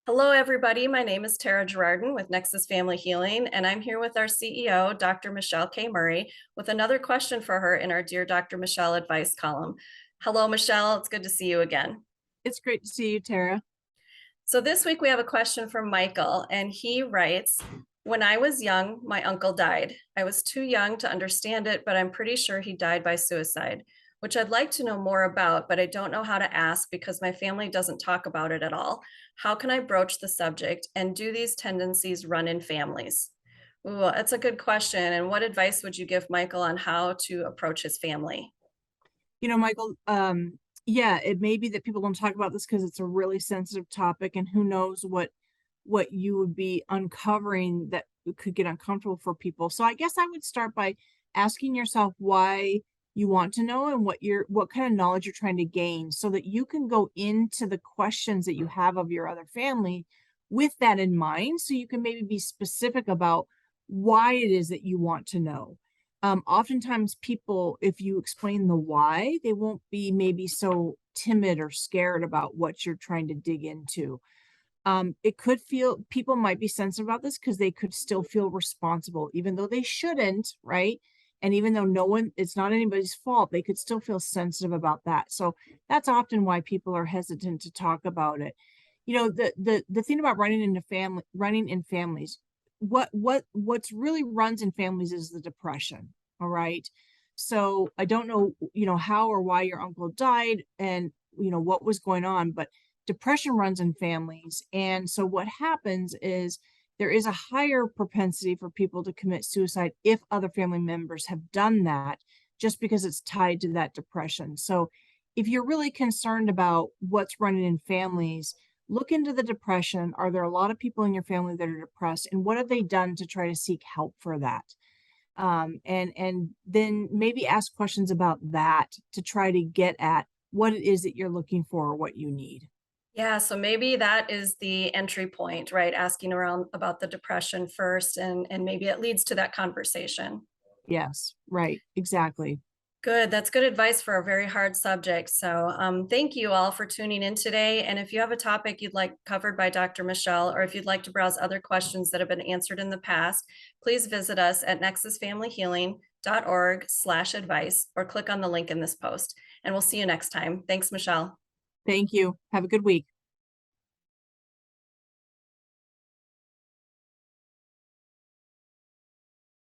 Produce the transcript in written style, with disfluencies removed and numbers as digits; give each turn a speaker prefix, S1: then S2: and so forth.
S1: Hello, everybody. My name is Tera Girardin with Nexus Family Healing, and I'm here with our CEO, Dr. Michelle K. Murray, with another question for her in our Dear Dr. Michelle advice column. Hello, Michelle. It's good to see you again.
S2: It's great to see you, Tara.
S1: So this week we have a question from Michael, and he writes, when I was young, my uncle died. I was too young to understand it, but I'm pretty sure he died by suicide, which I'd like to know more about, but I don't know how to ask because my family doesn't talk about it at all. How can I broach the subject, and do these tendencies run in families? Ooh, that's a good question. And what advice would you give Michael on how to approach his family?
S2: Michael, yeah, it may be that people don't talk about this because it's a really sensitive topic, and who knows what you would be uncovering that could get uncomfortable for people. So I guess I would start by asking yourself why you want to know and what kind of knowledge you're trying to gain so that you can go into the questions that you have of your other family with that in mind, so you can maybe be specific about why it is that you want to know. Oftentimes people, if you explain the why, they won't be maybe so timid or scared about what you're trying to dig into. It could feel people might be sensitive about this because they could still feel responsible, even though they shouldn't, right? And even though it's not anybody's fault, they could still feel sensitive about that. So that's often why people are hesitant to talk about it. The thing about running in families, what's really runs in families is the depression. All right. So I don't know, how or why your uncle died and what was going on, but depression runs in families. And so what happens is there is a higher propensity for people to commit suicide if other family members have done that, just because it's tied to that depression. So if you're really concerned about what's running in families, look into the depression. Are there a lot of people in your family that are depressed, and what have they done to try to seek help for that? And then maybe ask questions about that to try to get at what it is that you're looking for or what you need.
S1: Yeah, so maybe that is the entry point, right? Asking around about the depression first, and maybe it leads to that conversation.
S2: Yes, right, exactly.
S1: Good. That's good advice for a very hard subject. So, thank you all for tuning in today. And if you have a topic you'd like covered by Dr. Michelle, or if you'd like to browse other questions that have been answered in the past, please visit us at nexusfamilyhealing.org/advice or click on the link in this post. And we'll see you next time. Thanks, Michelle.
S2: Thank you. Have a good week.